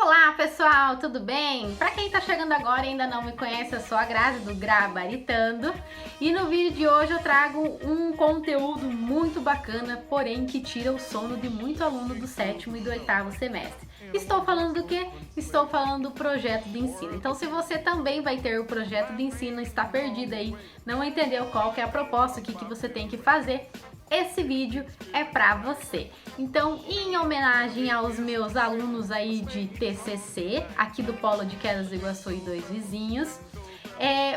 Olá pessoal, tudo bem? Para quem está chegando agora e ainda não me conhece, eu sou a Grazi do Gabaritando e no vídeo de hoje eu trago um conteúdo muito bacana, porém que tira o sono de muito aluno do 7º e do 8º semestre. Estou falando do quê? Estou falando do projeto de ensino. Então, se você também vai ter o projeto de ensino, está perdido aí, não entendeu qual que é a proposta, o que você tem que fazer, esse vídeo é para você. Então, em homenagem aos meus alunos aí de TCC, aqui do Polo de Quedas do Iguaçu e dois vizinhos,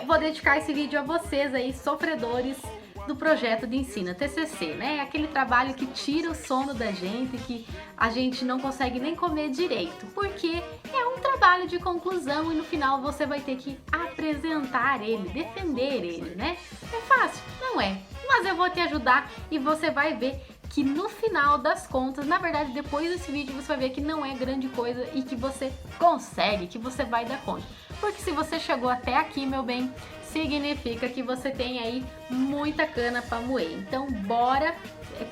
vou dedicar esse vídeo a vocês aí, sofredores do projeto de ensino, TCC, né? Aquele trabalho que tira o sono da gente, que a gente não consegue nem comer direito, porque é um trabalho de conclusão e no final você vai ter que apresentar ele, defender ele, né? É fácil? Não é, mas eu vou te ajudar e você vai ver que no final das contas, na verdade, depois desse vídeo você vai ver que não é grande coisa e que você consegue, que você vai dar conta. Porque se você chegou até aqui, meu bem, significa que você tem aí muita cana para moer. Então, bora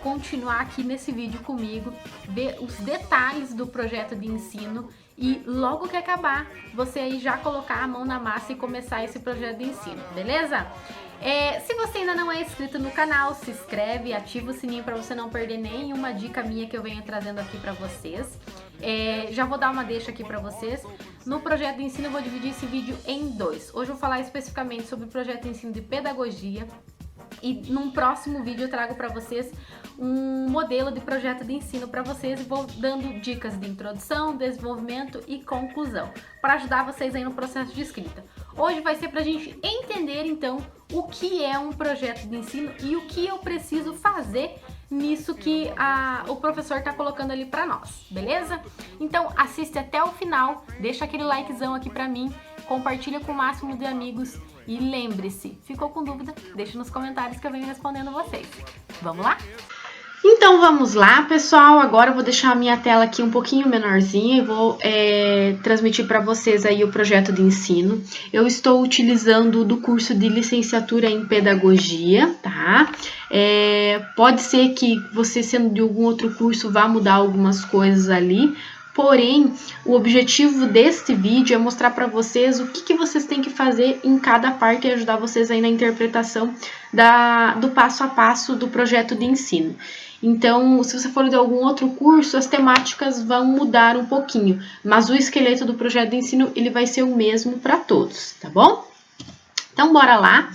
continuar aqui nesse vídeo comigo, ver os detalhes do projeto de ensino e logo que acabar, você aí já colocar a mão na massa e começar esse projeto de ensino, beleza? Se você ainda não é inscrito no canal, se inscreve, ativa o sininho para você não perder nenhuma dica minha que eu venho trazendo aqui para vocês. Já vou dar uma deixa aqui para vocês. No projeto de ensino eu vou dividir esse vídeo em dois. Hoje eu vou falar especificamente sobre o projeto de ensino de pedagogia e num próximo vídeo eu trago para vocês um modelo de projeto de ensino para vocês e vou dando dicas de introdução, desenvolvimento e conclusão para ajudar vocês aí no processo de escrita. Hoje vai ser para a gente entender então o que é um projeto de ensino e o que eu preciso fazer nisso que o professor está colocando ali para nós, beleza? Então assiste até o final, deixa aquele likezão aqui para mim, compartilha com o máximo de amigos e lembre-se, ficou com dúvida? Deixa nos comentários que eu venho respondendo vocês. Vamos lá? Então vamos lá, pessoal. Agora eu vou deixar a minha tela aqui um pouquinho menorzinha e vou transmitir para vocês aí o projeto de ensino. Eu estou utilizando do curso de licenciatura em pedagogia, tá? Pode ser que você sendo de algum outro curso vá mudar algumas coisas ali. Porém, o objetivo deste vídeo é mostrar para vocês o que vocês têm que fazer em cada parte e ajudar vocês aí na interpretação do passo a passo do projeto de ensino. Então, se você for de algum outro curso, as temáticas vão mudar um pouquinho, mas o esqueleto do projeto de ensino ele vai ser o mesmo para todos, tá bom? Então, bora lá.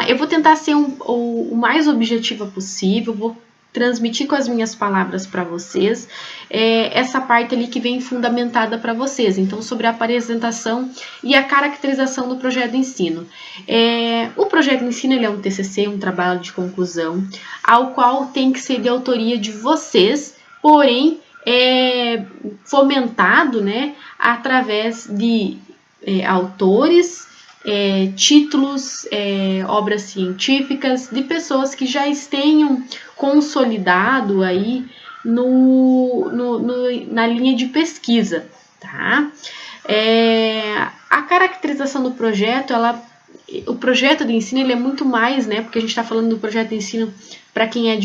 Eu vou tentar ser o mais objetiva possível, vou transmitir com as minhas palavras para vocês essa parte ali que vem fundamentada para vocês. Então, sobre a apresentação e a caracterização do projeto de ensino. O projeto de ensino ele é um TCC, um trabalho de conclusão, ao qual tem que ser de autoria de vocês, porém, fomentado, né, através de autores, títulos, obras científicas de pessoas que já tenham consolidado aí na linha de pesquisa, tá? A caracterização do projeto, o projeto de ensino ele é muito mais, né? Porque a gente está falando do projeto de ensino para quem é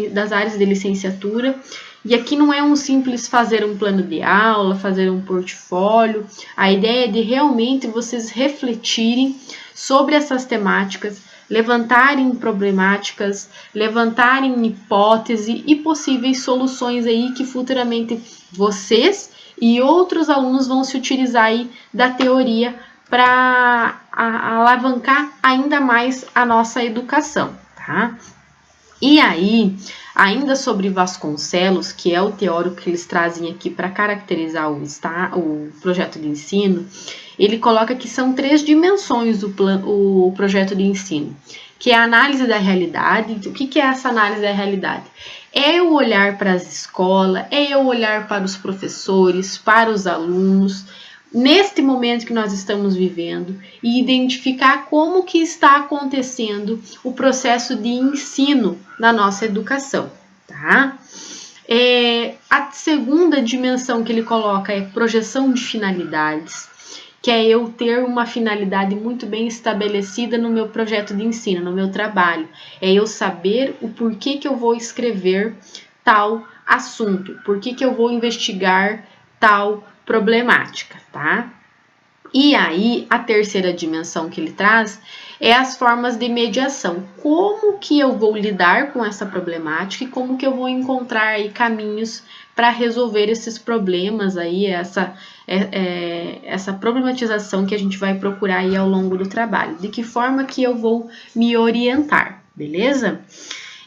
das áreas de licenciatura. E aqui não é um simples fazer um plano de aula, fazer um portfólio. A ideia é de realmente vocês refletirem sobre essas temáticas, levantarem problemáticas, levantarem hipóteses e possíveis soluções aí que futuramente vocês e outros alunos vão se utilizar aí da teoria para alavancar ainda mais a nossa educação, tá? E aí, ainda sobre Vasconcelos, que é o teórico que eles trazem aqui para caracterizar o projeto de ensino, ele coloca que são 3 dimensões o projeto de ensino, que é a análise da realidade. O que é essa análise da realidade? É o olhar para as escolas, é o olhar para os professores, para os alunos, neste momento que nós estamos vivendo e identificar como que está acontecendo o processo de ensino na nossa educação, tá? A segunda dimensão que ele coloca é projeção de finalidades, que é eu ter uma finalidade muito bem estabelecida no meu projeto de ensino, no meu trabalho. É eu saber o porquê que eu vou escrever tal assunto, por que eu vou investigar tal problemática, tá? E aí, a terceira dimensão que ele traz é as formas de mediação. Como que eu vou lidar com essa problemática e como que eu vou encontrar aí caminhos para resolver esses problemas aí, essa problematização que a gente vai procurar aí ao longo do trabalho. De que forma que eu vou me orientar, beleza?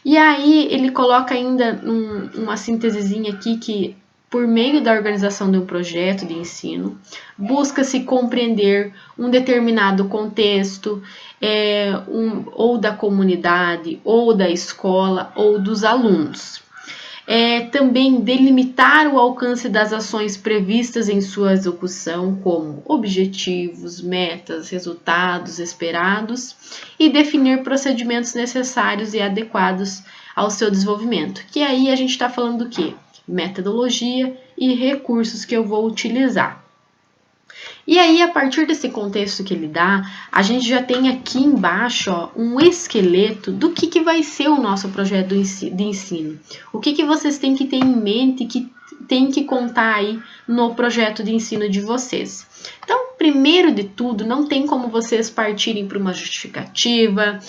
E aí, ele coloca ainda uma síntesezinha aqui que, por meio da organização de um projeto de ensino, busca-se compreender um determinado contexto, ou da comunidade, ou da escola, ou dos alunos. Também delimitar o alcance das ações previstas em sua execução, como objetivos, metas, resultados esperados, e definir procedimentos necessários e adequados ao seu desenvolvimento. Que aí a gente está falando do quê? Metodologia e recursos que eu vou utilizar. E aí, a partir desse contexto que ele dá, a gente já tem aqui embaixo, ó, um esqueleto do que vai ser o nosso projeto de ensino. O que vocês têm que ter em mente, que tem que contar aí no projeto de ensino de vocês. Então, primeiro de tudo, não tem como vocês partirem para uma justificativa,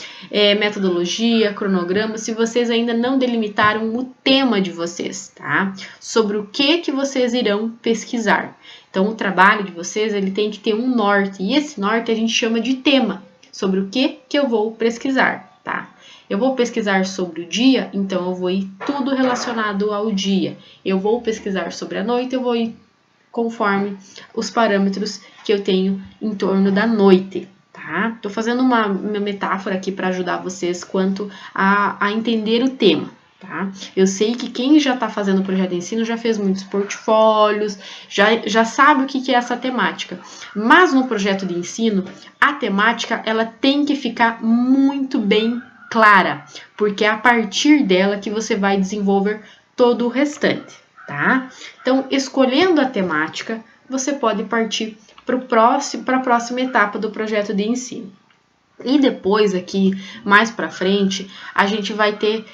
metodologia, cronograma, se vocês ainda não delimitaram o tema de vocês, tá? Sobre o que vocês irão pesquisar. Então, o trabalho de vocês, ele tem que ter um norte, e esse norte a gente chama de tema, sobre o que eu vou pesquisar, tá? Eu vou pesquisar sobre o dia, então eu vou ir tudo relacionado ao dia. Eu vou pesquisar sobre a noite, eu vou ir conforme os parâmetros que eu tenho em torno da noite, tá? Tô fazendo uma metáfora aqui para ajudar vocês quanto a entender o tema. Tá? Eu sei que quem já está fazendo o projeto de ensino já fez muitos portfólios, já sabe o que é essa temática. Mas no projeto de ensino, a temática ela tem que ficar muito bem clara, porque é a partir dela que você vai desenvolver todo o restante. Tá? Então, escolhendo a temática, você pode partir para a próxima etapa do projeto de ensino. E depois aqui, mais para frente, a gente vai ter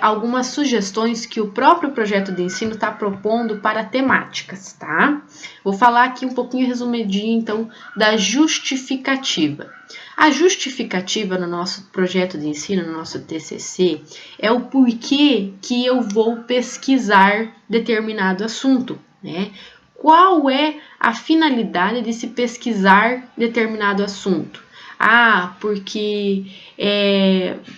algumas sugestões que o próprio projeto de ensino está propondo para temáticas, tá? Vou falar aqui um pouquinho resumidinho, então, da justificativa. A justificativa no nosso projeto de ensino, no nosso TCC, é o porquê que eu vou pesquisar determinado assunto, né? Qual é a finalidade de se pesquisar determinado assunto? Porque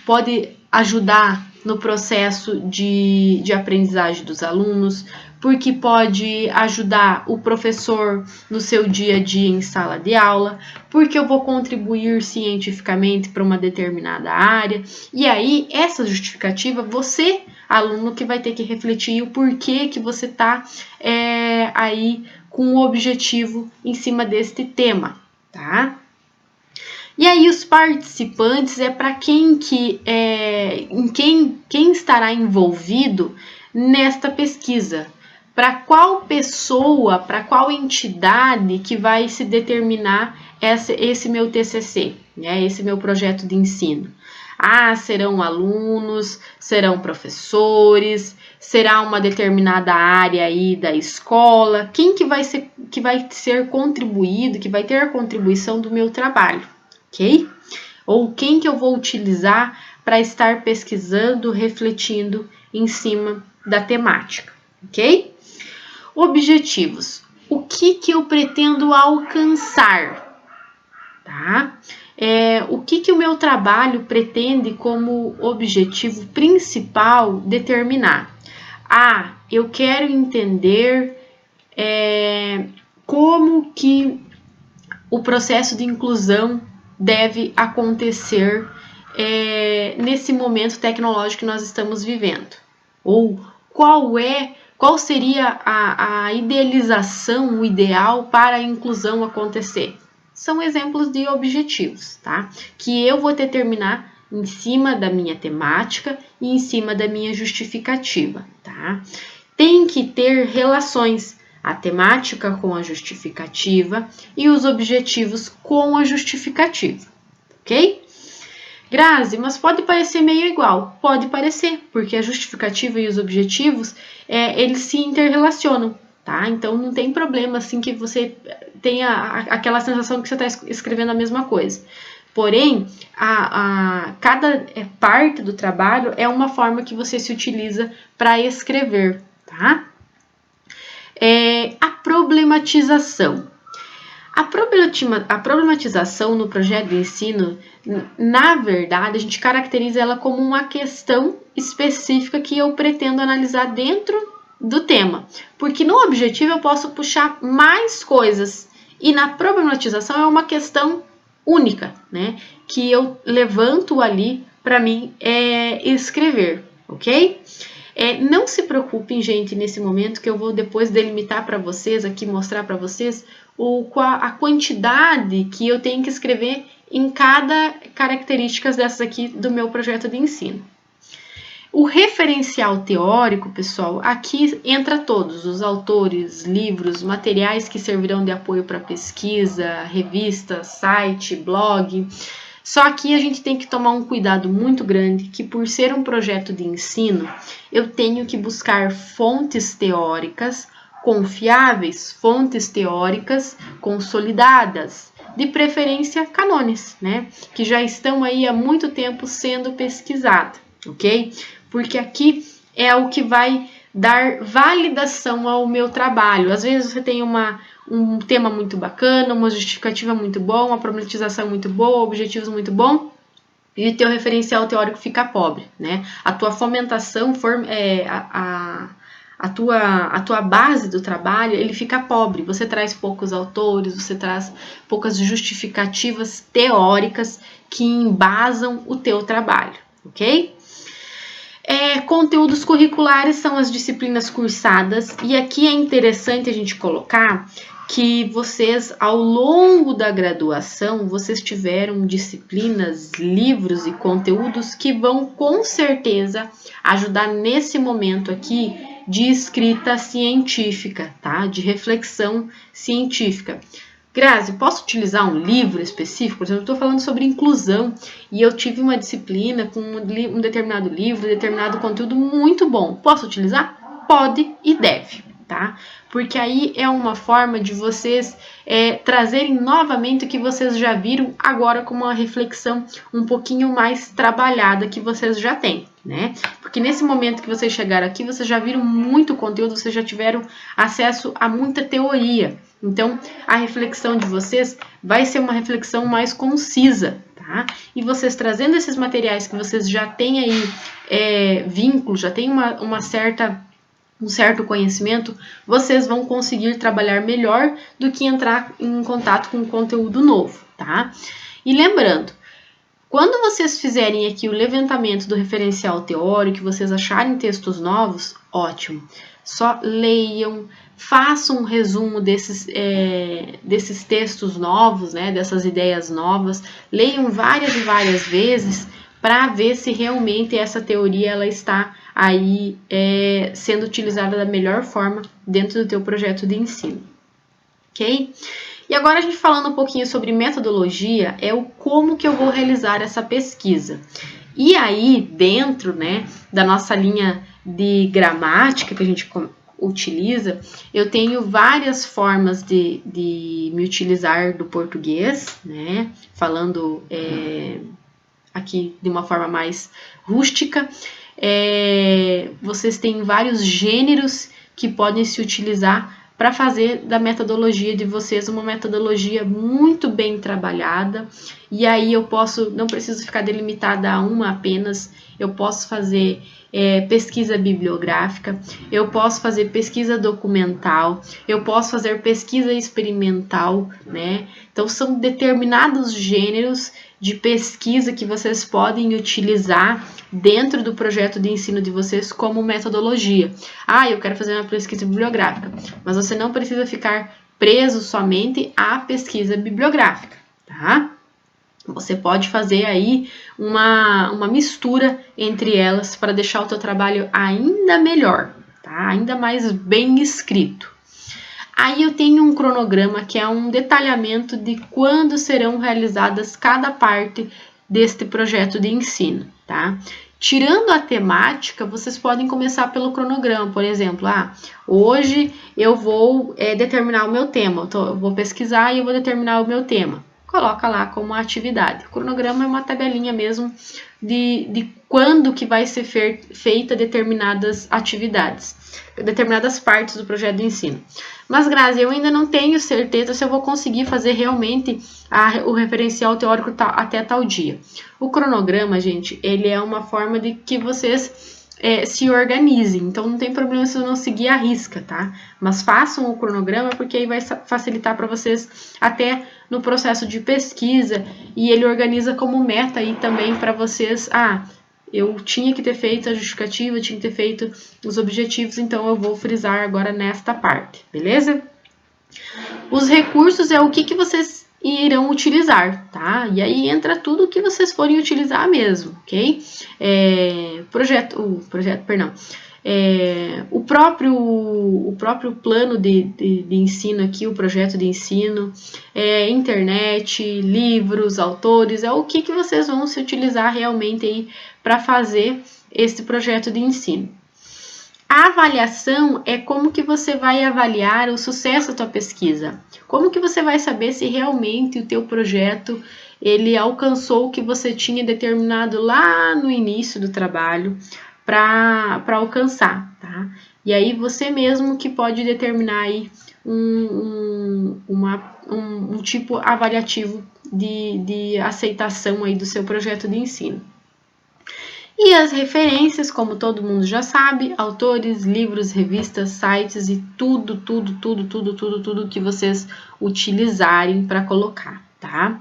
pode ajudar no processo de aprendizagem dos alunos, porque pode ajudar o professor no seu dia a dia em sala de aula, porque eu vou contribuir cientificamente para uma determinada área. E aí, essa justificativa, você, aluno, que vai ter que refletir o porquê que você está aí com o objetivo em cima deste tema, tá? E aí os participantes para quem estará envolvido nesta pesquisa. Para qual pessoa, para qual entidade que vai se determinar esse meu TCC, né? Esse meu projeto de ensino. Serão alunos, serão professores, será uma determinada área aí da escola. Quem que vai ser contribuído, que vai ter a contribuição do meu trabalho? Ok? Ou quem que eu vou utilizar para estar pesquisando, refletindo em cima da temática, ok? Objetivos. O que eu pretendo alcançar, tá? O que o meu trabalho pretende como objetivo principal determinar? Eu quero entender como que o processo de inclusão deve acontecer nesse momento tecnológico que nós estamos vivendo. Ou qual seria a idealização, o ideal para a inclusão acontecer? São exemplos de objetivos, tá? Que eu vou determinar em cima da minha temática e em cima da minha justificativa, tá? Tem que ter relações, a temática com a justificativa e os objetivos com a justificativa, ok? Grazi, mas pode parecer meio igual. Pode parecer, porque a justificativa e os objetivos, eles se interrelacionam. tá? Então não tem problema assim que você tenha aquela sensação que você está escrevendo a mesma coisa. Porém, cada parte do trabalho é uma forma que você se utiliza para escrever, tá? A problematização. A problematização no projeto de ensino, na verdade, a gente caracteriza ela como uma questão específica que eu pretendo analisar dentro do tema. Porque no objetivo eu posso puxar mais coisas e na problematização é uma questão única, né? Que eu levanto ali para mim escrever, ok? Não se preocupem, gente, nesse momento que eu vou depois delimitar para vocês aqui, mostrar para vocês a quantidade que eu tenho que escrever em cada característica dessas aqui do meu projeto de ensino. O referencial teórico, pessoal, aqui entra todos os autores, livros, materiais que servirão de apoio para pesquisa, revista, site, blog. Só que a gente tem que tomar um cuidado muito grande, que por ser um projeto de ensino, eu tenho que buscar fontes teóricas confiáveis, fontes teóricas consolidadas, de preferência cânones, né? Que já estão aí há muito tempo sendo pesquisadas, ok? Porque aqui é o que vai dar validação ao meu trabalho. Às vezes você tem um tema muito bacana, uma justificativa muito boa, uma problematização muito boa, objetivos muito bons, e o teu referencial teórico fica pobre, né? A tua fomentação, a tua base do trabalho, ele fica pobre. Você traz poucos autores, você traz poucas justificativas teóricas que embasam o teu trabalho, ok? Conteúdos curriculares são as disciplinas cursadas, e aqui é interessante a gente colocar que vocês, ao longo da graduação, vocês tiveram disciplinas, livros e conteúdos que vão com certeza ajudar nesse momento aqui de escrita científica, tá? De reflexão científica. Grazi, posso utilizar um livro específico? Por exemplo, eu estou falando sobre inclusão e eu tive uma disciplina com um determinado livro, determinado conteúdo muito bom. Posso utilizar? Pode e deve, tá? Porque aí é uma forma de vocês trazerem novamente o que vocês já viram agora com uma reflexão um pouquinho mais trabalhada que vocês já têm, né? Porque nesse momento que vocês chegaram aqui, vocês já viram muito conteúdo, vocês já tiveram acesso a muita teoria. Então, a reflexão de vocês vai ser uma reflexão mais concisa, tá? E vocês trazendo esses materiais que vocês já têm aí vínculo, já têm um certo conhecimento, vocês vão conseguir trabalhar melhor do que entrar em contato com um conteúdo novo, tá? E lembrando, quando vocês fizerem aqui o levantamento do referencial teórico, vocês acharem textos novos, ótimo. Só leiam, façam um resumo desses textos novos, né, dessas ideias novas, leiam várias e várias vezes para ver se realmente essa teoria ela está aí sendo utilizada da melhor forma dentro do teu projeto de ensino, ok? E agora a gente falando um pouquinho sobre metodologia, como que eu vou realizar essa pesquisa. E aí, dentro, né, da nossa linha de gramática que a gente utiliza, eu tenho várias formas de me utilizar do português, né, falando aqui de uma forma mais rústica. Vocês têm vários gêneros que podem se utilizar para fazer da metodologia de vocês uma metodologia muito bem trabalhada, e aí eu não preciso ficar delimitada a uma apenas, eu posso fazer pesquisa bibliográfica, eu posso fazer pesquisa documental, eu posso fazer pesquisa experimental, né? Então são determinados gêneros de pesquisa que vocês podem utilizar dentro do projeto de ensino de vocês como metodologia. Eu quero fazer uma pesquisa bibliográfica, mas você não precisa ficar preso somente à pesquisa bibliográfica, tá? Você pode fazer aí uma mistura entre elas para deixar o teu trabalho ainda melhor, tá? Ainda mais bem escrito. Aí eu tenho um cronograma que é um detalhamento de quando serão realizadas cada parte deste projeto de ensino, tá? Tirando a temática, vocês podem começar pelo cronograma, por exemplo, hoje eu vou determinar o meu tema, eu vou pesquisar e eu vou determinar o meu tema. Coloca lá como atividade. O cronograma é uma tabelinha mesmo de quando que vai ser feita determinadas atividades, determinadas partes do projeto de ensino. Mas, Grazi, eu ainda não tenho certeza se eu vou conseguir fazer realmente o referencial teórico até tal dia. O cronograma, gente, ele é uma forma de que vocês se organizem. Então, não tem problema se eu não seguir a risca, tá? Mas façam o cronograma, porque aí vai facilitar para vocês até no processo de pesquisa, e ele organiza como meta aí também para vocês, eu tinha que ter feito a justificativa, tinha que ter feito os objetivos, então eu vou frisar agora nesta parte, beleza? Os recursos é o que vocês irão utilizar, tá? E aí entra tudo o que vocês forem utilizar mesmo, ok? O próprio plano de ensino aqui, o projeto de ensino, internet, livros, autores, é o que vocês vão se utilizar realmente aí para fazer esse projeto de ensino. A avaliação é como que você vai avaliar o sucesso da tua pesquisa. Como que você vai saber se realmente o teu projeto ele alcançou o que você tinha determinado lá no início do trabalho para alcançar, tá? E aí você mesmo que pode determinar aí um tipo avaliativo de aceitação aí do seu projeto de ensino. E as referências, como todo mundo já sabe, autores, livros, revistas, sites e tudo que vocês utilizarem para colocar, tá?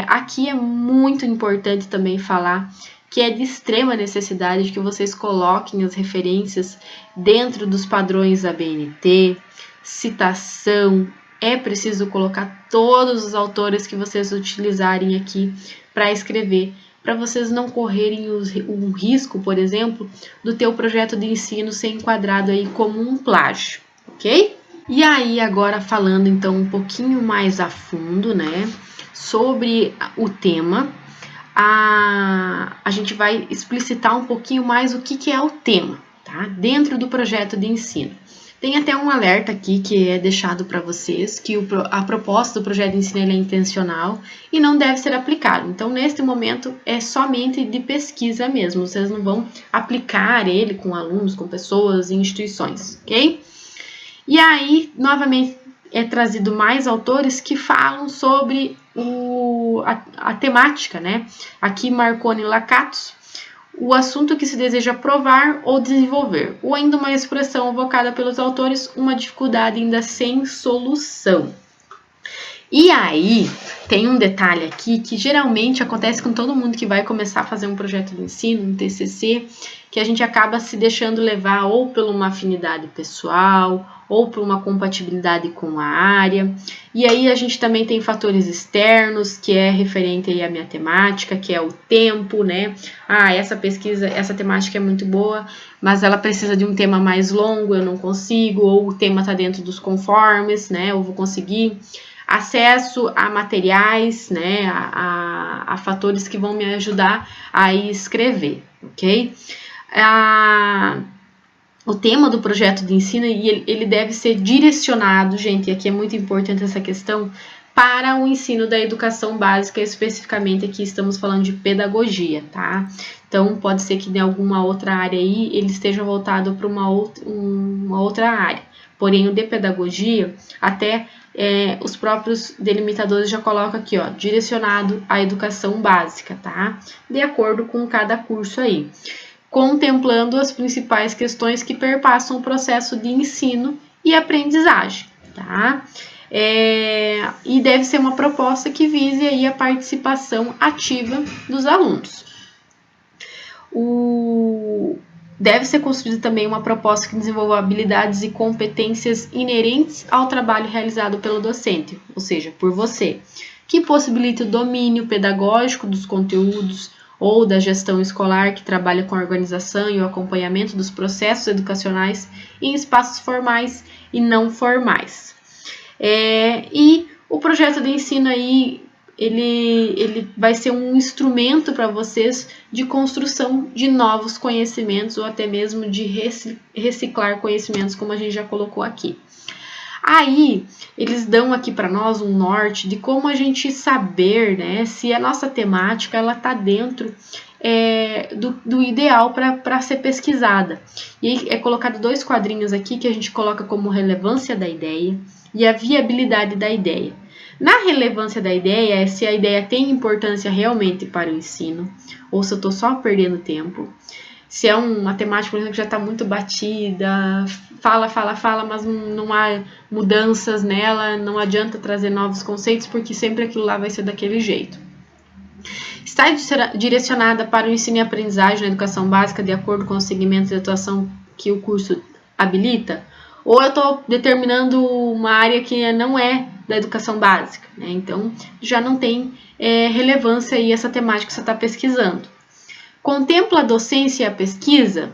Aqui é muito importante também falar que é de extrema necessidade que vocês coloquem as referências dentro dos padrões ABNT, citação, é preciso colocar todos os autores que vocês utilizarem aqui para escrever, para vocês não correrem o risco, por exemplo, do teu projeto de ensino ser enquadrado aí como um plágio, ok? E aí, agora falando então um pouquinho mais a fundo, né, sobre o tema, a gente vai explicitar um pouquinho mais o que é o tema, tá? Dentro do projeto de ensino. Tem até um alerta aqui que é deixado para vocês, que a proposta do projeto de ensino é intencional e não deve ser aplicado. Então, neste momento, é somente de pesquisa mesmo. Vocês não vão aplicar ele com alunos, com pessoas e instituições, ok? E aí, novamente, é trazido mais autores que falam sobre a temática, né? Aqui, Marconi e Lakatos, o assunto que se deseja provar ou desenvolver, ou ainda uma expressão evocada pelos autores, uma dificuldade ainda sem solução. E aí, tem um detalhe aqui que geralmente acontece com todo mundo que vai começar a fazer um projeto de ensino, um TCC, que a gente acaba se deixando levar ou por uma afinidade pessoal, ou por uma compatibilidade com a área. E aí a gente também tem fatores externos, que é referente aí à minha temática, que é o tempo, né? Essa pesquisa, essa temática é muito boa, mas ela precisa de um tema mais longo, eu não consigo, ou o tema está dentro dos conformes, né? Eu vou conseguir acesso a materiais, né? A fatores que vão me ajudar a escrever, ok? O tema do projeto de ensino, ele deve ser direcionado, gente, e aqui é muito importante essa questão, para o ensino da educação básica, especificamente aqui estamos falando de pedagogia, tá? Então, pode ser que em alguma outra área aí, ele esteja voltado para uma outra área. Porém, o de pedagogia, até os próprios delimitadores já colocam aqui, ó, direcionado à educação básica, tá? De acordo com cada curso aí, contemplando as principais questões que perpassam o processo de ensino e aprendizagem, tá? E deve ser uma proposta que vise aí a participação ativa dos alunos. Deve ser construída também uma proposta que desenvolva habilidades e competências inerentes ao trabalho realizado pelo docente, ou seja, por você, que possibilite o domínio pedagógico dos conteúdos, ou da gestão escolar, que trabalha com a organização e o acompanhamento dos processos educacionais em espaços formais e não formais. E o projeto de ensino aí, ele vai ser um instrumento para vocês de construção de novos conhecimentos ou até mesmo de reciclar conhecimentos, como a gente já colocou aqui. Aí, eles dão aqui para nós um norte de como a gente saber, né, se a nossa temática ela está dentro do ideal para ser pesquisada. E aí é colocado 2 quadrinhos aqui que a gente coloca como relevância da ideia e a viabilidade da ideia. Na relevância da ideia é se a ideia tem importância realmente para o ensino ou se eu estou só perdendo tempo. Se é uma temática, por exemplo, que já está muito batida, fala, mas não há mudanças nela, não adianta trazer novos conceitos, porque sempre aquilo lá vai ser daquele jeito. Está direcionada para o ensino e aprendizagem na educação básica de acordo com o segmento de atuação que o curso habilita? Ou eu estou determinando uma área que não é da educação básica, né? Então, já não tem relevância aí essa temática que você está pesquisando. Contempla a docência e a pesquisa?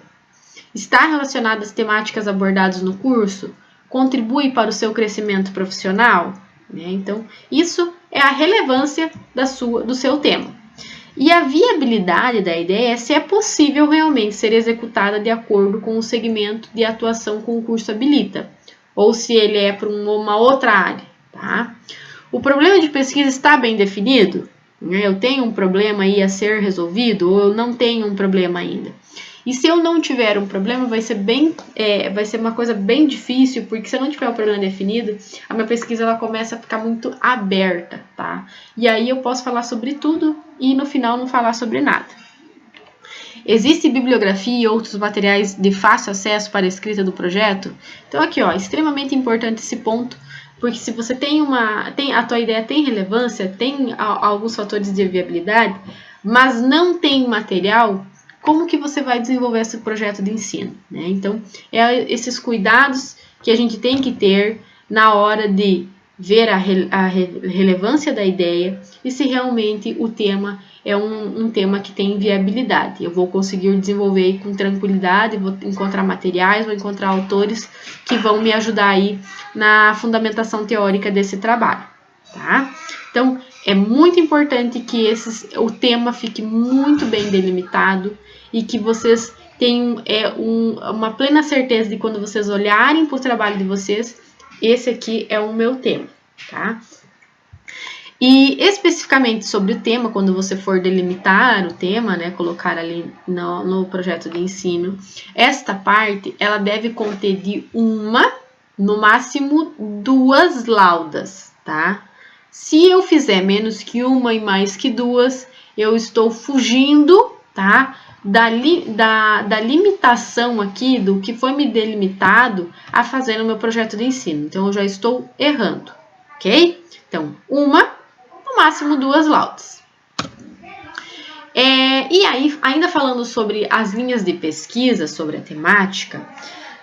Está relacionada às temáticas abordadas no curso? Contribui para o seu crescimento profissional? Né? Então, isso é a relevância do seu tema. E a viabilidade da ideia é se é possível realmente ser executada de acordo com o segmento de atuação que o curso habilita, ou se ele é para uma outra área. Tá? O problema de pesquisa está bem definido? Eu tenho um problema aí a ser resolvido ou eu não tenho um problema ainda? E se eu não tiver um problema, vai ser uma coisa bem difícil, porque se eu não tiver um problema definido, a minha pesquisa ela começa a ficar muito aberta, tá? E aí eu posso falar sobre tudo e no final não falar sobre nada. Existe bibliografia e outros materiais de fácil acesso para a escrita do projeto? Então aqui, ó, extremamente importante esse ponto, porque se você a tua ideia tem relevância, tem alguns fatores de viabilidade, mas não tem material, como que você vai desenvolver esse projeto de ensino? Né? Então, esses cuidados que a gente tem que ter na hora de ver a relevância da ideia e se realmente o tema é um tema que tem viabilidade. Eu vou conseguir desenvolver com tranquilidade, vou encontrar materiais, vou encontrar autores que vão me ajudar aí na fundamentação teórica desse trabalho. Tá? Então, é muito importante que o tema fique muito bem delimitado e que vocês tenham uma plena certeza de quando vocês olharem para o trabalho de vocês, esse aqui é o meu tema, tá? E especificamente sobre o tema, quando você for delimitar o tema, né, colocar ali no projeto de ensino, esta parte, ela deve conter de no máximo 2 laudas, tá? Se eu fizer menos que uma e mais que 2, eu estou fugindo, tá? Da limitação aqui, do que foi me delimitado a fazer no meu projeto de ensino. Então, eu já estou errando, ok? Então, no máximo 2 laudas. E aí, ainda falando sobre as linhas de pesquisa, sobre a temática,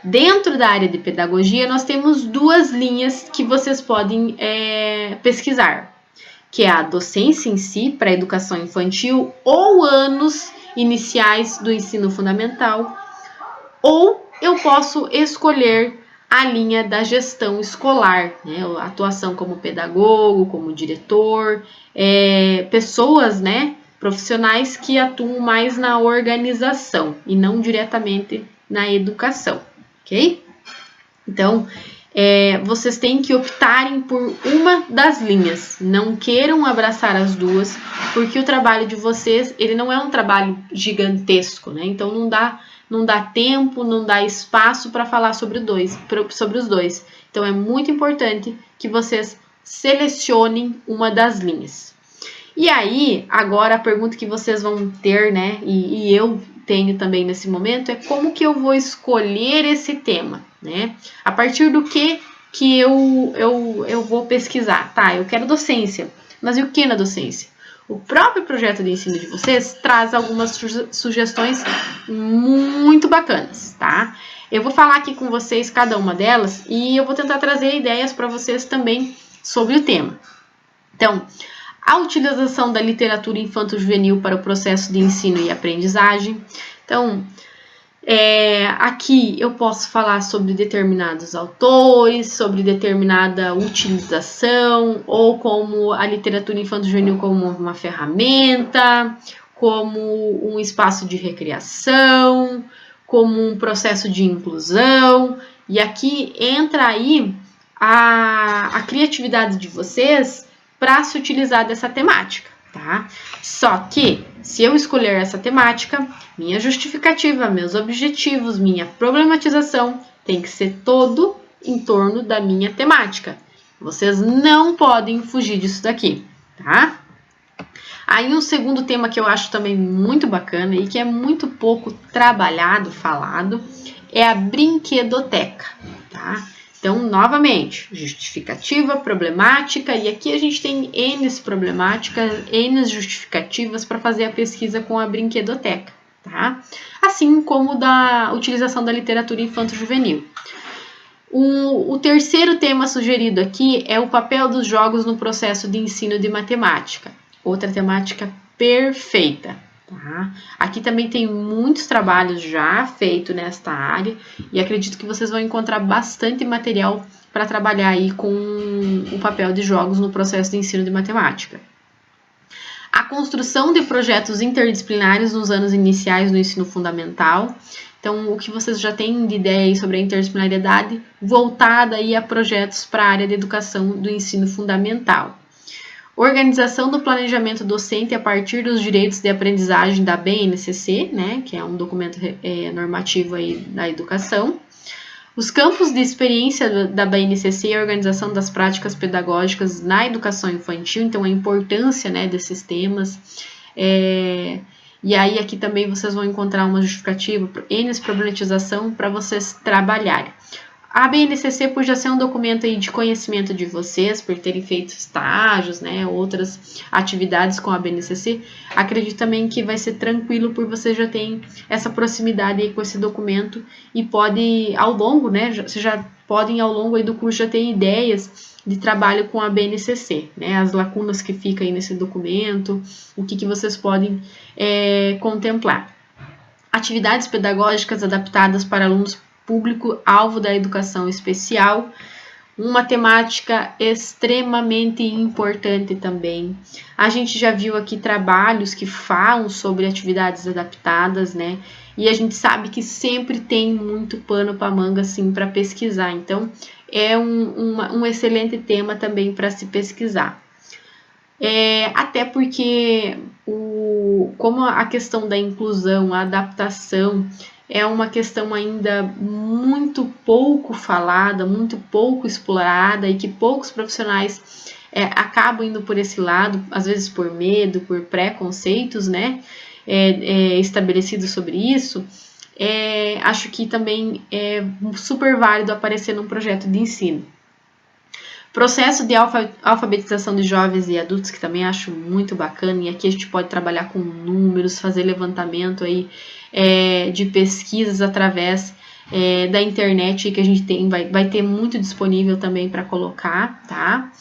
dentro da área de pedagogia, nós temos 2 linhas que vocês podem pesquisar, que é a docência em si, para a educação infantil, ou anos iniciais do ensino fundamental, ou eu posso escolher a linha da gestão escolar, né? A atuação como pedagogo, como diretor, pessoas, né, profissionais que atuam mais na organização e não diretamente na educação, ok? Então, vocês têm que optarem por uma das linhas, não queiram abraçar as 2, porque o trabalho de vocês, ele não é um trabalho gigantesco, né? Então, não dá tempo, não dá espaço para falar sobre os dois. Então, é muito importante que vocês selecionem uma das linhas. E aí, agora a pergunta que vocês vão ter, né, e eu tenho também nesse momento, é como que eu vou escolher esse tema, né? A partir do que eu vou pesquisar? Tá, eu quero docência, mas e o que na docência? O próprio projeto de ensino de vocês traz algumas sugestões muito bacanas, tá? Eu vou falar aqui com vocês cada uma delas e eu vou tentar trazer ideias para vocês também sobre o tema. Então, a utilização da literatura infanto-juvenil para o processo de ensino e aprendizagem. Então, Aqui eu posso falar sobre determinados autores, sobre determinada utilização, ou como a literatura infanto-juvenil como uma ferramenta, como um espaço de recreação, como um processo de inclusão. E aqui entra aí a criatividade de vocês para se utilizar dessa temática, tá? Só que, se eu escolher essa temática, minha justificativa, meus objetivos, minha problematização tem que ser todo em torno da minha temática. Vocês não podem fugir disso daqui, tá? Aí um segundo tema que eu acho também muito bacana e que é muito pouco trabalhado, falado, é a brinquedoteca, tá? Então, novamente, justificativa, problemática, e aqui a gente tem N problemáticas, N justificativas para fazer a pesquisa com a brinquedoteca, tá? Assim como da utilização da literatura infanto-juvenil. O terceiro tema sugerido aqui é o papel dos jogos no processo de ensino de matemática. Outra temática perfeita. Tá? Aqui também tem muitos trabalhos já feitos nesta área e acredito que vocês vão encontrar bastante material para trabalhar aí com o papel de jogos no processo de ensino de matemática. A construção de projetos interdisciplinares nos anos iniciais do ensino fundamental. Então, o que vocês já têm de ideia aí sobre a interdisciplinariedade voltada aí a projetos para a área de educação do ensino fundamental. Organização do planejamento docente a partir dos direitos de aprendizagem da BNCC, né, que é um documento normativo aí da educação. Os campos de experiência da BNCC e a organização das práticas pedagógicas na educação infantil, então a importância, né, desses temas. E aí aqui também vocês vão encontrar uma justificativa, N problematização para vocês trabalharem. A BNCC, por já ser um documento aí de conhecimento de vocês, por terem feito estágios, né, outras atividades com a BNCC, acredito também que vai ser tranquilo por vocês já terem essa proximidade aí com esse documento e pode, ao longo, né, vocês já podem ao longo aí do curso já ter ideias de trabalho com a BNCC, né, as lacunas que ficam aí nesse documento, o que vocês podem contemplar. Atividades pedagógicas adaptadas para alunos público-alvo da educação especial, uma temática extremamente importante também. A gente já viu aqui trabalhos que falam sobre atividades adaptadas, né? E a gente sabe que sempre tem muito pano para manga, assim, para pesquisar. Então, é um excelente tema também para se pesquisar. Até porque, como a questão da inclusão, a adaptação, é uma questão ainda muito pouco falada, muito pouco explorada e que poucos profissionais acabam indo por esse lado, às vezes por medo, por preconceitos, né, estabelecidos sobre isso. Acho que também é super válido aparecer num projeto de ensino. Processo de alfabetização de jovens e adultos, que também acho muito bacana, e aqui a gente pode trabalhar com números, fazer levantamento aí, de pesquisas através da internet, que a gente tem, vai ter muito disponível também para colocar, tá?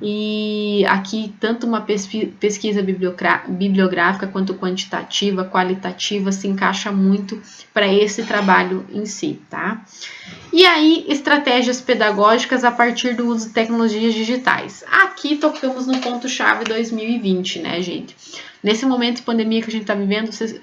E aqui tanto uma pesquisa bibliográfica quanto quantitativa, qualitativa, se encaixa muito para esse trabalho em si, tá? E aí, estratégias pedagógicas a partir do uso de tecnologias digitais. Aqui tocamos no ponto-chave 2020, né, gente? Nesse momento de pandemia que a gente está vivendo, vocês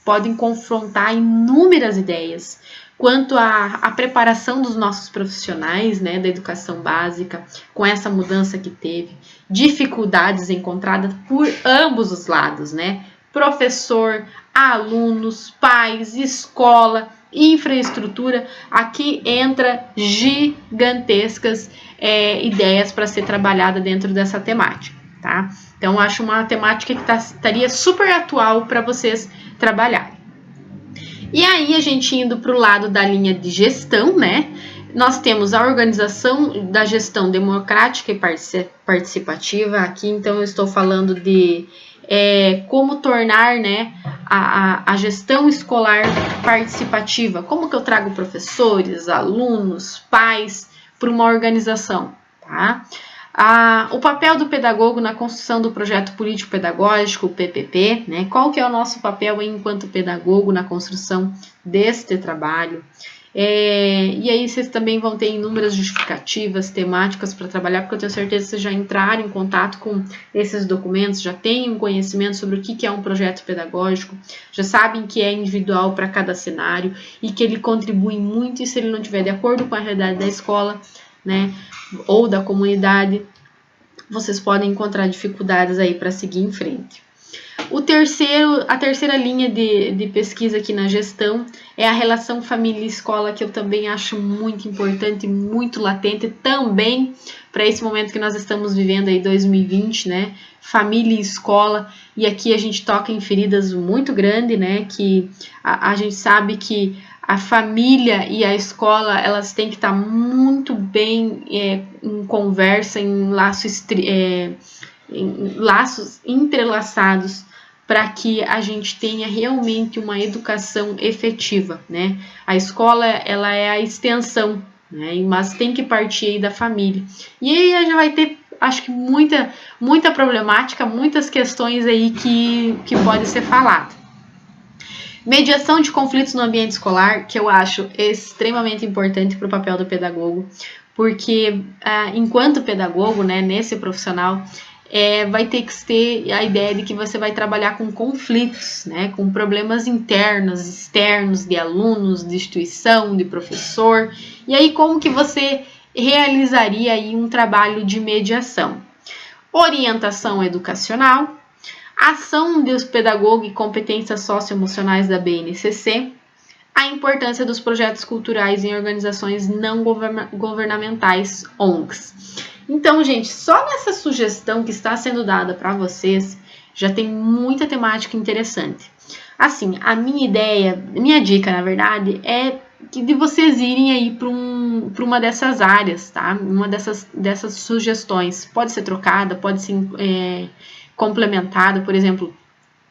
podem confrontar inúmeras ideias quanto à preparação dos nossos profissionais, né, da educação básica, com essa mudança que teve, dificuldades encontradas por ambos os lados, né, professor, alunos, pais, escola, infraestrutura. Aqui entra gigantescas ideias para ser trabalhada dentro dessa temática, tá? Então, acho uma temática que estaria super atual para vocês trabalharem. E aí, a gente indo para o lado da linha de gestão, né? Nós temos a organização da gestão democrática e participativa. Aqui, então, eu estou falando de como tornar, né, a gestão escolar participativa. Como que eu trago professores, alunos, pais para uma organização, tá? O papel do pedagogo na construção do projeto político-pedagógico, o PPP, né? Qual que é o nosso papel enquanto pedagogo na construção deste trabalho? E aí vocês também vão ter inúmeras justificativas, temáticas para trabalhar, porque eu tenho certeza que vocês já entraram em contato com esses documentos, já têm um conhecimento sobre o que é um projeto pedagógico, já sabem que é individual para cada cenário e que ele contribui muito, e se ele não estiver de acordo com a realidade da escola, né, ou da comunidade, vocês podem encontrar dificuldades aí para seguir em frente. A terceira linha de pesquisa aqui na gestão é a relação família-escola, que eu também acho muito importante, muito latente também para esse momento que nós estamos vivendo aí, 2020, né? Família e escola, e aqui a gente toca em feridas muito grandes, né? Que a gente sabe que a família e a escola, elas têm que estar muito bem em conversa, em laços entrelaçados, para que a gente tenha realmente uma educação efetiva, né? A escola, ela é a extensão, né? Mas tem que partir aí da família. E aí já vai ter, acho que muita problemática, muitas questões aí que pode ser falado. Mediação de conflitos no ambiente escolar, que eu acho extremamente importante para o papel do pedagogo, porque enquanto pedagogo, né, nesse profissional, vai ter que ter a ideia de que você vai trabalhar com conflitos, né, com problemas internos, externos, de alunos, de instituição, de professor. E aí, como que você realizaria aí um trabalho de mediação? Orientação educacional, ação dos pedagogos e competências socioemocionais da BNCC, a importância dos projetos culturais em organizações não governamentais, ONGs. Então, gente, só nessa sugestão que está sendo dada para vocês, já tem muita temática interessante. Assim, a minha dica, na verdade, é de vocês irem aí para uma dessas áreas, tá? Uma dessas sugestões. Pode ser trocada, pode ser complementada, por exemplo,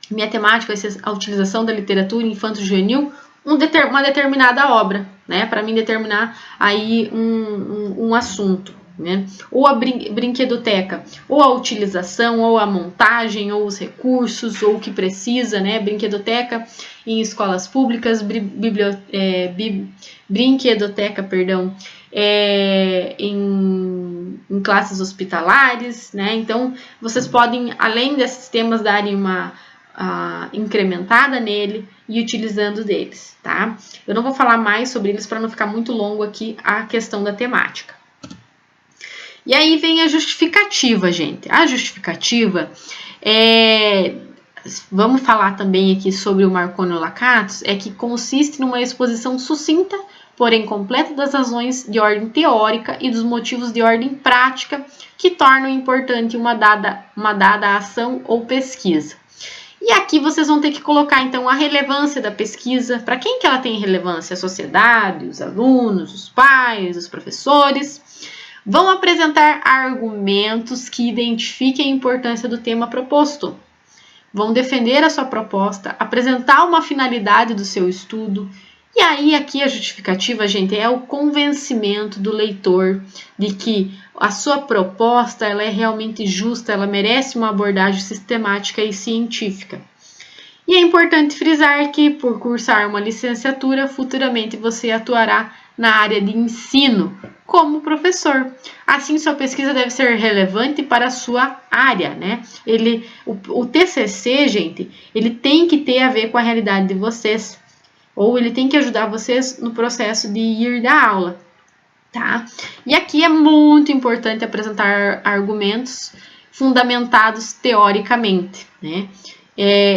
minha temática vai ser a utilização da literatura infanto-juvenil, uma determinada obra, né? Para mim determinar aí um assunto, né? Ou a brinquedoteca, ou a utilização, ou a montagem, ou os recursos, ou o que precisa, né? Brinquedoteca em escolas públicas, brinquedoteca, perdão, em classes hospitalares, né? Então, vocês podem, além desses temas, darem uma incrementada nele e utilizando deles, tá? Eu não vou falar mais sobre eles para não ficar muito longo aqui a questão da temática. E aí vem a justificativa, gente. A justificativa vamos falar também aqui sobre o Marconi Lakatos, que consiste numa exposição sucinta, porém completa, das razões de ordem teórica e dos motivos de ordem prática que tornam importante uma dada ação ou pesquisa. E aqui vocês vão ter que colocar, então, a relevância da pesquisa. Para quem que ela tem relevância? A sociedade, os alunos, os pais, os professores. Vão apresentar argumentos que identifiquem a importância do tema proposto. Vão defender a sua proposta, apresentar uma finalidade do seu estudo. E aí, aqui a justificativa, gente, é o convencimento do leitor de que a sua proposta ela é realmente justa, ela merece uma abordagem sistemática e científica. E é importante frisar que, por cursar uma licenciatura, futuramente você atuará na área de ensino como professor. Assim, sua pesquisa deve ser relevante para a sua área, né? O TCC, gente, ele tem que ter a ver com a realidade de vocês, ou ele tem que ajudar vocês no processo de ir dar aula, tá? E aqui é muito importante apresentar argumentos fundamentados teoricamente, né?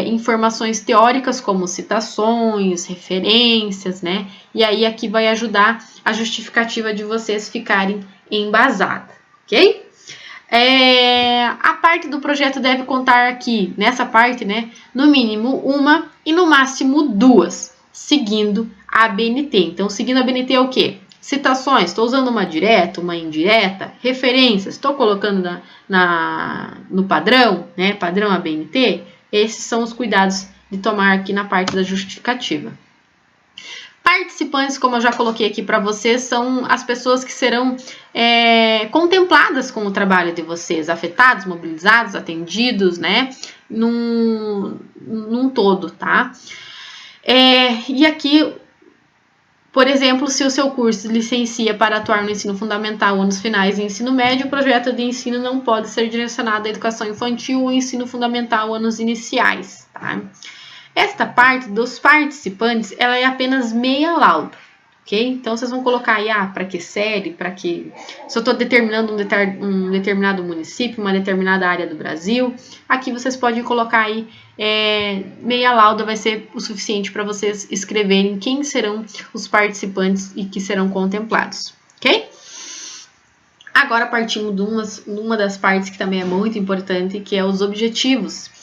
Informações teóricas como citações, referências, né? E aí aqui vai ajudar a justificativa de vocês ficarem embasada, ok? A parte do projeto deve contar aqui, nessa parte, né? No mínimo uma e no máximo duas, seguindo a ABNT. Então, seguindo a ABNT é o quê? Citações, estou usando uma direta, uma indireta, referências, estou colocando no padrão, né? Padrão ABNT. Esses são os cuidados de tomar aqui na parte da justificativa. Participantes, como eu já coloquei aqui para vocês, são as pessoas que serão contempladas com o trabalho de vocês, afetados, mobilizados, atendidos, né, num todo, tá? E aqui, por exemplo, se o seu curso licencia para atuar no ensino fundamental, anos finais e ensino médio, o projeto de ensino não pode ser direcionado à educação infantil ou ensino fundamental, anos iniciais, tá? Esta parte dos participantes, ela é apenas meia lauda, ok? Então, vocês vão colocar aí, para que série, para que... Se eu estou determinando um determinado município, uma determinada área do Brasil, aqui vocês podem colocar aí, meia lauda vai ser o suficiente para vocês escreverem quem serão os participantes e que serão contemplados, ok? Agora, partimos de uma das partes que também é muito importante, que é os objetivos,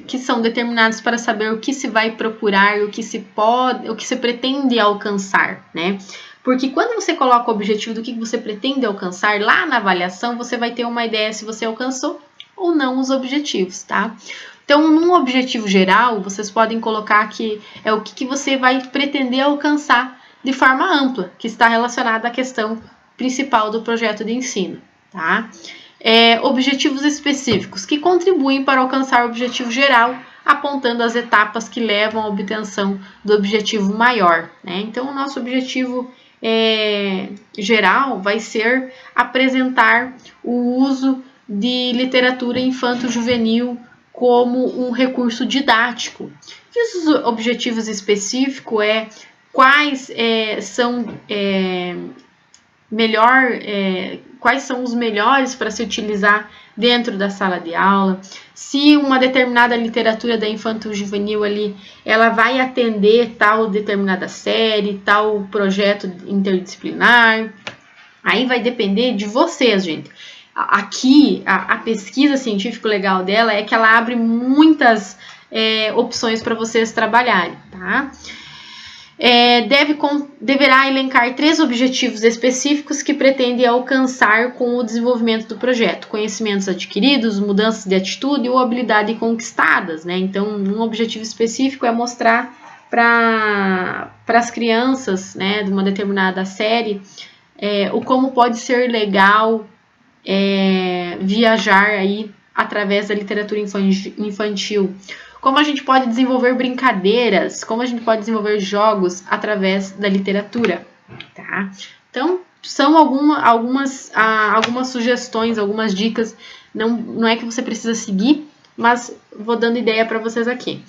que são determinados para saber o que se vai procurar, o que se pretende alcançar, né? Porque quando você coloca o objetivo do que você pretende alcançar, lá na avaliação você vai ter uma ideia se você alcançou ou não os objetivos, tá? Então, num objetivo geral, vocês podem colocar que é o que você vai pretender alcançar de forma ampla, que está relacionada à questão principal do projeto de ensino, tá? Objetivos específicos que contribuem para alcançar o objetivo geral, apontando as etapas que levam à obtenção do objetivo maior, né? Então, o nosso objetivo geral vai ser apresentar o uso de literatura infanto-juvenil como um recurso didático. E os objetivos específicos quais são quais são os melhores para se utilizar dentro da sala de aula, se uma determinada literatura da infanto-juvenil ali, ela vai atender tal determinada série, tal projeto interdisciplinar, aí vai depender de vocês, gente. Aqui, a pesquisa científica legal dela é que ela abre muitas opções para vocês trabalharem, tá? Deverá elencar 3 objetivos específicos que pretende alcançar com o desenvolvimento do projeto. Conhecimentos adquiridos, mudanças de atitude ou habilidade conquistadas, né? Então, um objetivo específico é mostrar para as crianças, né, de uma determinada série, o como pode ser legal viajar aí através da literatura infantil. Como a gente pode desenvolver brincadeiras, como a gente pode desenvolver jogos através da literatura, tá? Então, são algumas sugestões, algumas dicas, não é que você precisa seguir, mas vou dando ideia para vocês aqui.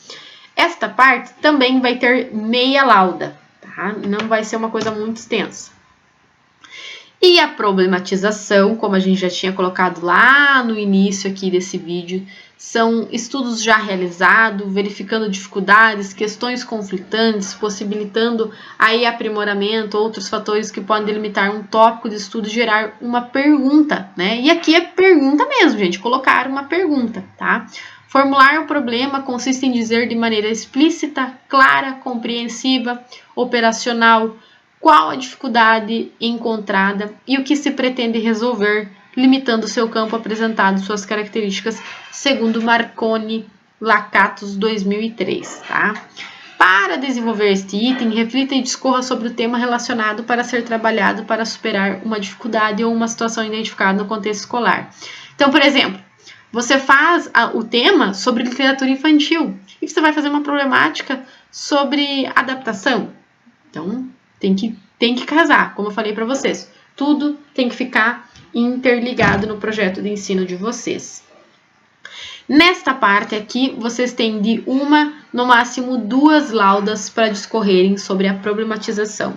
Esta parte também vai ter meia lauda, tá? Não vai ser uma coisa muito extensa. E a problematização, como a gente já tinha colocado lá no início aqui desse vídeo, são estudos já realizados, verificando dificuldades, questões conflitantes, possibilitando aí aprimoramento, outros fatores que podem delimitar um tópico de estudo e gerar uma pergunta, né? E aqui é pergunta mesmo, gente, colocar uma pergunta, tá? Formular o problema consiste em dizer de maneira explícita, clara, compreensiva, operacional, qual a dificuldade encontrada e o que se pretende resolver, limitando seu campo apresentado e suas características, segundo Marconi Lakatos 2003, tá? Para desenvolver este item, reflita e discorra sobre o tema relacionado para ser trabalhado para superar uma dificuldade ou uma situação identificada no contexto escolar. Então, por exemplo, você faz o tema sobre literatura infantil e você vai fazer uma problemática sobre adaptação. Então, tem que casar, como eu falei para vocês. Tudo tem que ficar interligado no projeto de ensino de vocês. Nesta parte aqui, vocês têm de uma, no máximo 2 laudas para discorrerem sobre a problematização.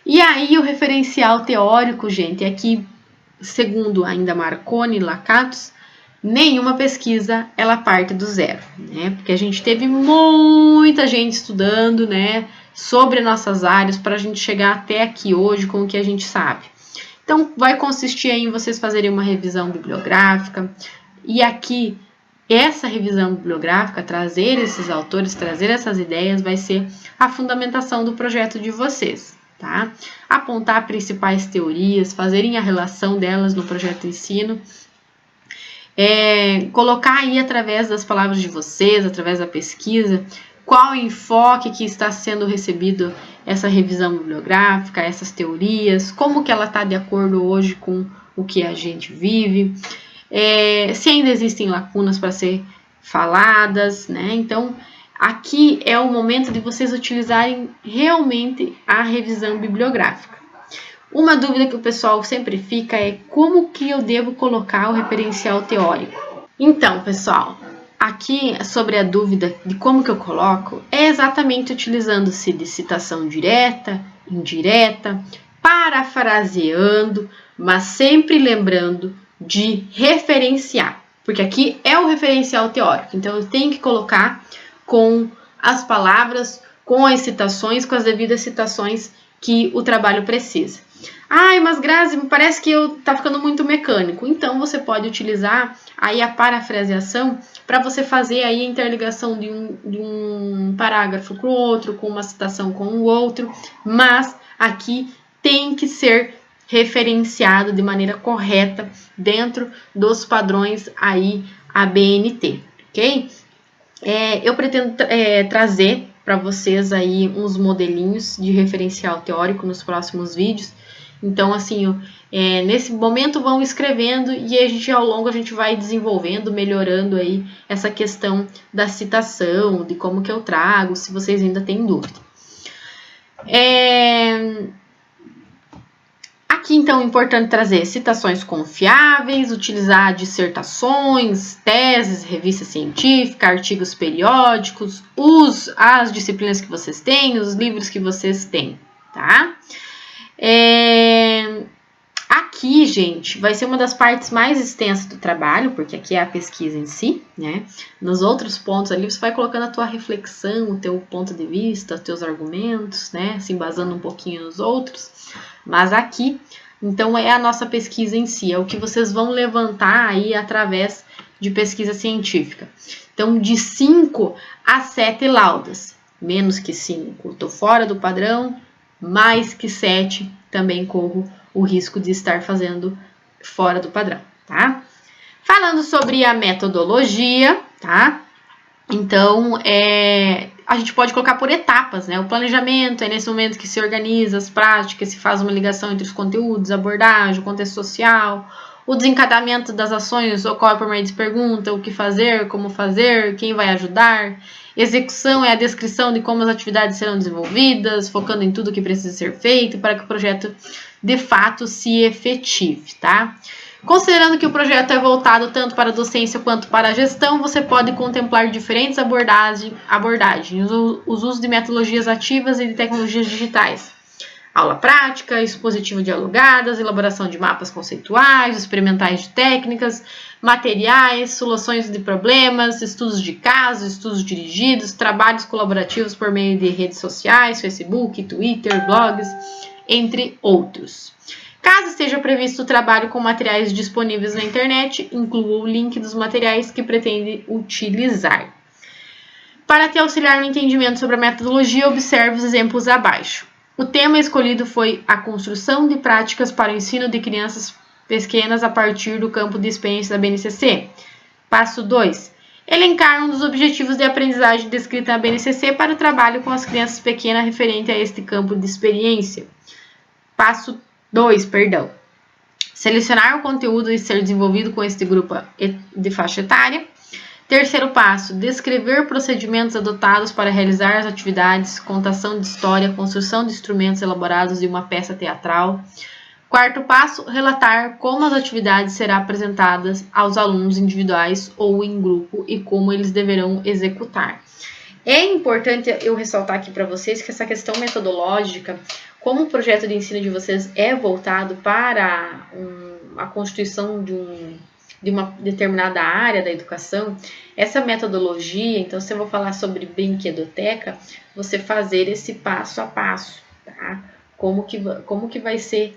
E aí, o referencial teórico, gente, é que, segundo ainda Marconi e Lakatos, nenhuma pesquisa ela parte do zero, né? Porque a gente teve muita gente estudando, né, sobre nossas áreas para a gente chegar até aqui hoje com o que a gente sabe. Então, vai consistir em vocês fazerem uma revisão bibliográfica e aqui, essa revisão bibliográfica, trazer esses autores, trazer essas ideias, vai ser a fundamentação do projeto de vocês, tá? Apontar principais teorias, fazerem a relação delas no projeto de ensino, colocar aí através das palavras de vocês, através da pesquisa, qual enfoque que está sendo recebido essa revisão bibliográfica, essas teorias, como que ela está de acordo hoje com o que a gente vive, se ainda existem lacunas para ser faladas, né? Então, aqui é o momento de vocês utilizarem realmente a revisão bibliográfica. Uma dúvida que o pessoal sempre fica é como que eu devo colocar o referencial teórico. Então, pessoal, aqui sobre a dúvida de como que eu coloco, é exatamente utilizando-se de citação direta, indireta, parafraseando, mas sempre lembrando de referenciar, porque aqui é o referencial teórico, então eu tenho que colocar com as palavras, com as citações, com as devidas citações que o trabalho precisa. Ai, mas Grazi, parece que tá ficando muito mecânico. Então, você pode utilizar aí a parafraseação para você fazer aí a interligação de um parágrafo com o outro, com uma citação com o outro, mas aqui tem que ser referenciado de maneira correta dentro dos padrões aí ABNT, ok? Eu pretendo trazer para vocês aí uns modelinhos de referencial teórico nos próximos vídeos. Então, assim, nesse momento vão escrevendo e a gente, ao longo, a gente vai desenvolvendo, melhorando aí essa questão da citação, de como que eu trago, se vocês ainda têm dúvida. Aqui, então, é importante trazer citações confiáveis, utilizar dissertações, teses, revista científica, artigos periódicos, as disciplinas que vocês têm, os livros que vocês têm, tá? Aqui, gente, vai ser uma das partes mais extensas do trabalho, porque aqui é a pesquisa em si, né? Nos outros pontos ali, você vai colocando a tua reflexão, o teu ponto de vista, os teus argumentos, né? Se embasando um pouquinho nos outros. Mas aqui, então, é a nossa pesquisa em si, é o que vocês vão levantar aí através de pesquisa científica. Então, de 5 a 7 laudas, menos que 5, estou fora do padrão, mais que 7, também corro o risco de estar fazendo fora do padrão, tá? Falando sobre a metodologia, tá? Então, a gente pode colocar por etapas, né? O planejamento é nesse momento que se organiza as práticas, se faz uma ligação entre os conteúdos, abordagem, o contexto social. O desencadeamento das ações ocorre por meio de pergunta, o que fazer, como fazer, quem vai ajudar. Execução é a descrição de como as atividades serão desenvolvidas, focando em tudo que precisa ser feito para que o projeto de fato se efetive, tá? Considerando que o projeto é voltado tanto para a docência quanto para a gestão, você pode contemplar diferentes abordagens, os usos de metodologias ativas e de tecnologias digitais. Aula prática, expositivo dialogadas, elaboração de mapas conceituais, experimentais de técnicas, materiais, soluções de problemas, estudos de casos, estudos dirigidos, trabalhos colaborativos por meio de redes sociais, Facebook, Twitter, blogs, entre outros. Caso esteja previsto o trabalho com materiais disponíveis na internet, inclua o link dos materiais que pretende utilizar. Para te auxiliar no entendimento sobre a metodologia, observe os exemplos abaixo. O tema escolhido foi a construção de práticas para o ensino de crianças pequenas a partir do campo de experiência da BNCC. Passo 2. Elencar um dos objetivos de aprendizagem descrita na BNCC para o trabalho com as crianças pequenas referente a este campo de experiência. Passo 2, selecionar o conteúdo e ser desenvolvido com este grupo de faixa etária. Terceiro passo, descrever procedimentos adotados para realizar as atividades, contação de história, construção de instrumentos elaborados de uma peça teatral. Quarto passo, relatar como as atividades serão apresentadas aos alunos individuais ou em grupo e como eles deverão executar. É importante eu ressaltar aqui para vocês que essa questão metodológica, como o projeto de ensino de vocês é voltado para a constituição de uma determinada área da educação, essa metodologia, então se eu vou falar sobre brinquedoteca, você fazer esse passo a passo, tá? Como que vai ser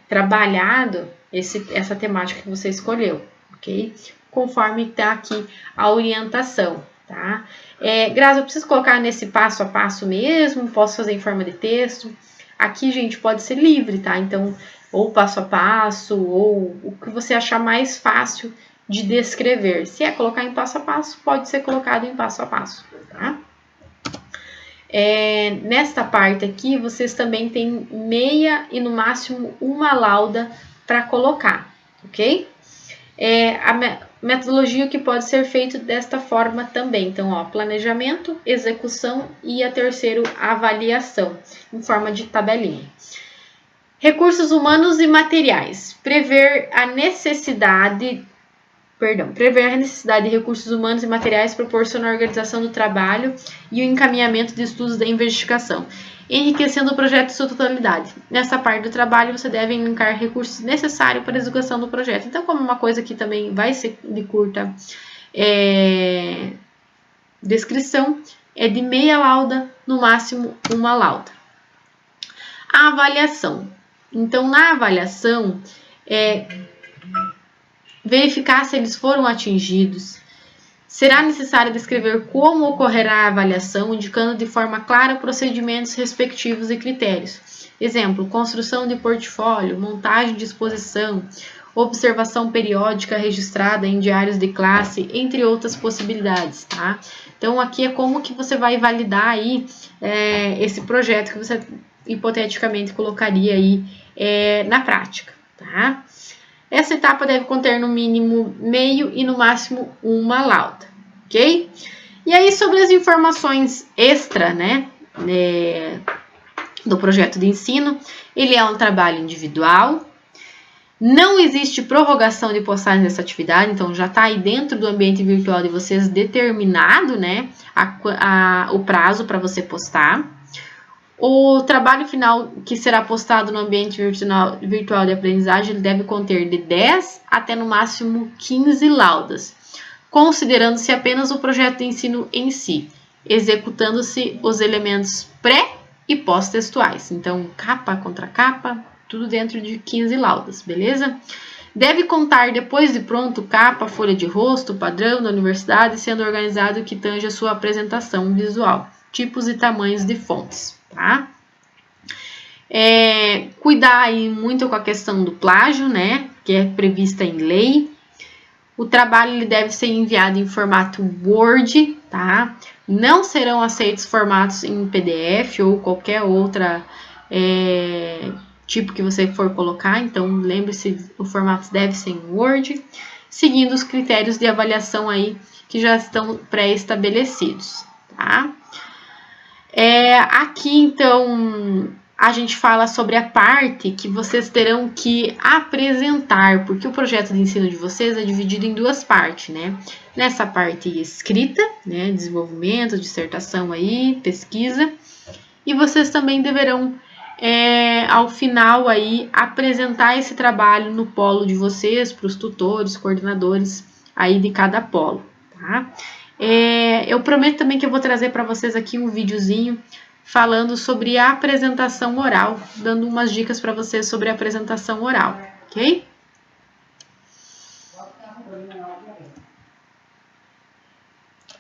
trabalhado essa temática que você escolheu, ok? Conforme está aqui a orientação, tá? Grazi, eu preciso colocar nesse passo a passo mesmo? Posso fazer em forma de texto? Aqui, gente, pode ser livre, tá? Então, ou passo a passo, ou o que você achar mais fácil de descrever. Se é colocar em passo a passo, pode ser colocado em passo a passo, tá? Nesta parte aqui, vocês também têm meia e no máximo uma lauda para colocar, ok? A metodologia que pode ser feito desta forma também. Então, ó, planejamento, execução e a terceiro, avaliação, em forma de tabelinha. Recursos humanos e materiais. Prever a necessidade de recursos humanos e materiais proporciona a organização do trabalho e o encaminhamento de estudos da investigação, enriquecendo o projeto em sua totalidade. Nessa parte do trabalho, você deve elencar recursos necessários para a execução do projeto. Então, como uma coisa que também vai ser de curta descrição, é de meia lauda, no máximo uma lauda. A avaliação. Então, na avaliação, verificar se eles foram atingidos. Será necessário descrever como ocorrerá a avaliação, indicando de forma clara procedimentos respectivos e critérios. Exemplo, construção de portfólio, montagem de exposição, observação periódica registrada em diários de classe, entre outras possibilidades, tá? Então, aqui é como que você vai validar aí esse projeto que você hipoteticamente colocaria aí na prática, tá? Essa etapa deve conter no mínimo meio e no máximo uma lauda, ok? E aí, sobre as informações extra, né, do projeto de ensino, ele é um trabalho individual, não existe prorrogação de postagem dessa atividade, então já está aí dentro do ambiente virtual de vocês determinado, né, o prazo para você postar. O trabalho final que será postado no ambiente virtual de aprendizagem ele deve conter de 10 até no máximo 15 laudas, considerando-se apenas o projeto de ensino em si, executando-se os elementos pré- e pós-textuais. Então, capa contra capa, tudo dentro de 15 laudas, beleza? Deve contar, depois de pronto, capa, folha de rosto, padrão da universidade, sendo organizado o que tange a sua apresentação visual, tipos e tamanhos de fontes. Tá? Cuidar aí muito com a questão do plágio, né, que é prevista em lei. O trabalho ele deve ser enviado em formato Word, tá? Não serão aceitos formatos em PDF ou qualquer outra tipo que você for colocar. Então, lembre-se, o formato deve ser em Word, seguindo os critérios de avaliação aí que já estão pré-estabelecidos, tá? Aqui, então, a gente fala sobre a parte que vocês terão que apresentar, porque o projeto de ensino de vocês é dividido em duas partes, né? Nessa parte escrita, né, desenvolvimento, dissertação aí, pesquisa, e vocês também deverão, ao final aí, apresentar esse trabalho no polo de vocês, para os tutores, coordenadores aí de cada polo, tá? Eu prometo também que eu vou trazer para vocês aqui um videozinho falando sobre a apresentação oral, dando umas dicas para vocês sobre a apresentação oral, ok?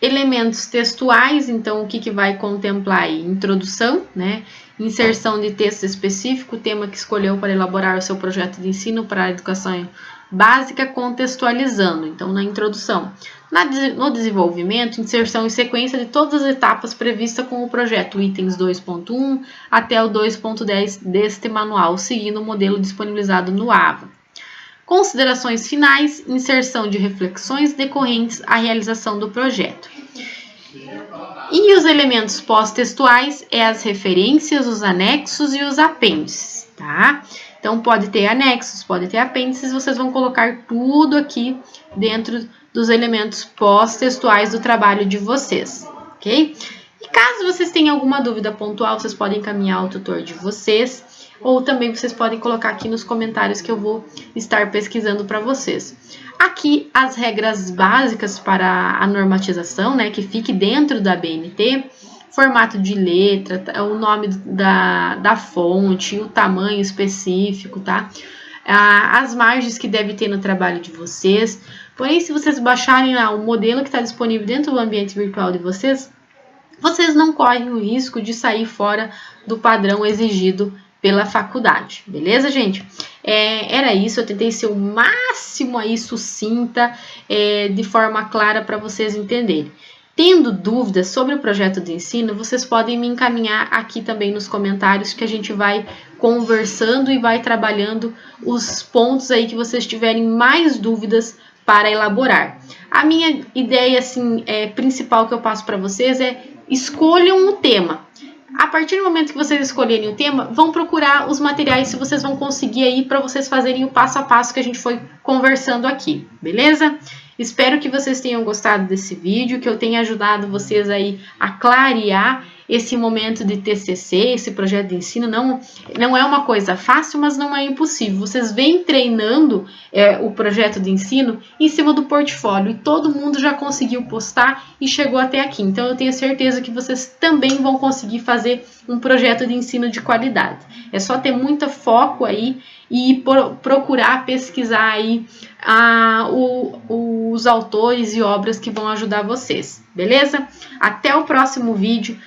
Elementos textuais, então o que vai contemplar aí? Introdução, né? Inserção de texto específico, o tema que escolheu para elaborar o seu projeto de ensino para a educação básica, contextualizando. Então, na introdução. No desenvolvimento, inserção e sequência de todas as etapas previstas com o projeto, itens 2.1 até o 2.10 deste manual, seguindo o modelo disponibilizado no AVA. Considerações finais, inserção de reflexões decorrentes à realização do projeto. E os elementos pós-textuais as referências, os anexos e os apêndices, tá? Então, pode ter anexos, pode ter apêndices, vocês vão colocar tudo aqui dentro dos elementos pós-textuais do trabalho de vocês, ok? E caso vocês tenham alguma dúvida pontual, vocês podem encaminhar ao tutor de vocês, ou também vocês podem colocar aqui nos comentários que eu vou estar pesquisando para vocês. Aqui as regras básicas para a normatização, né, que fique dentro da BNT, formato de letra, o nome da fonte, o tamanho específico, tá? As margens que deve ter no trabalho de vocês. Porém, se vocês baixarem lá o modelo que está disponível dentro do ambiente virtual de vocês, vocês não correm o risco de sair fora do padrão exigido pela faculdade, beleza, gente? Era isso, eu tentei ser o máximo aí sucinta, de forma clara para vocês entenderem. Tendo dúvidas sobre o projeto de ensino, vocês podem me encaminhar aqui também nos comentários, que a gente vai conversando e vai trabalhando os pontos aí que vocês tiverem mais dúvidas para elaborar. A minha ideia assim, principal que eu passo para vocês é: escolham o tema. A partir do momento que vocês escolherem o tema, vão procurar os materiais se vocês vão conseguir aí para vocês fazerem o passo a passo que a gente foi conversando aqui, beleza? Espero que vocês tenham gostado desse vídeo, que eu tenha ajudado vocês aí a clarear esse momento de TCC, esse projeto de ensino. Não é uma coisa fácil, mas não é impossível. Vocês vêm treinando o projeto de ensino em cima do portfólio e todo mundo já conseguiu postar e chegou até aqui. Então eu tenho certeza que vocês também vão conseguir fazer um projeto de ensino de qualidade. É só ter muito foco aí e procurar pesquisar aí os autores e obras que vão ajudar vocês, beleza? Até o próximo vídeo.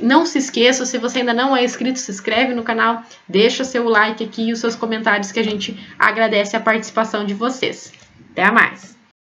Não se esqueça, se você ainda não é inscrito, se inscreve no canal, deixa seu like aqui e os seus comentários, que a gente agradece a participação de vocês. Até mais!